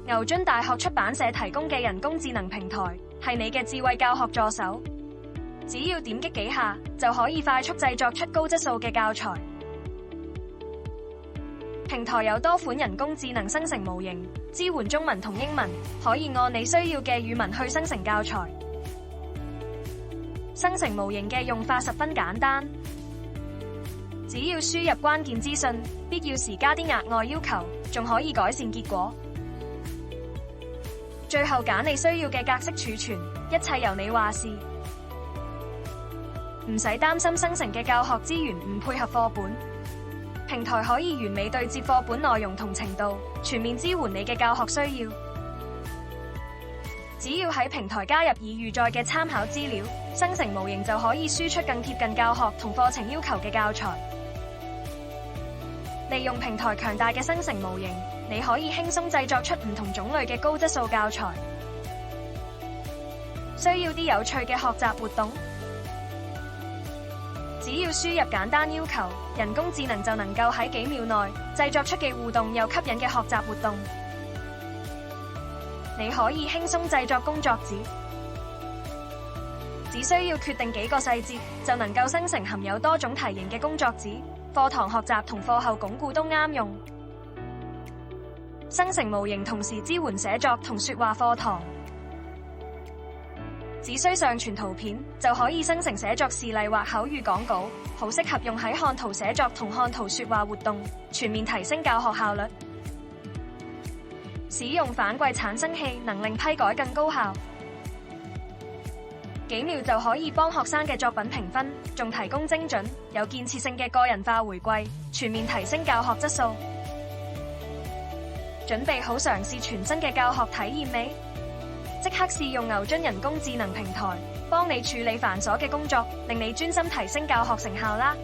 牛津大學出版社提供嘅人工智能平台，係你嘅智慧教學助手。只要點擊幾下，就可以快速製作出高質素嘅教材。平台有多款人工智能生成模型，支援中文同英文，可以按你需要嘅語文去生成教材。生成模型嘅用法十分簡單，只要輸入關鍵資訊，必要時加啲額外要求，仲可以改善結果。最後揀你需要嘅格式儲存，一切由你話事。唔使擔心生成嘅教學資源唔配合課本，平台可以完美對接課本內容同程度，全面支援你嘅教學需要。只要喺平台加入已預載嘅參考資料，生成模型就可以輸出更貼近教學同課程要求嘅教材。利用平台強大嘅生成模型，你可以輕鬆製作出唔同種類嘅高質素教材。需要啲有趣嘅學習活動？只要輸入簡單要求，人工智能就能夠喺幾秒內製作出既互動又吸引嘅學習活動。你可以輕鬆製作工作紙，只需要決定幾個細節，就能夠生成含有多種題型嘅工作紙。課堂學習同課後鞏固都啱用。生成模型同時支援寫作同說話課堂，只需上傳圖片就可以生成寫作示例或口語講稿，好適合用喺看圖寫作同看圖說話活動，全面提升教學效率。使用反饋產生器能令批改更高效，幾秒就可以幫學生嘅作品評分，仲提供精準、有建設性嘅個人化回饋，全面提升教學質素。準備好嘗試全新嘅教學體驗未？即刻試用牛津人工智能平台，幫你處理繁瑣嘅工作，令你專心提升教學成效啦！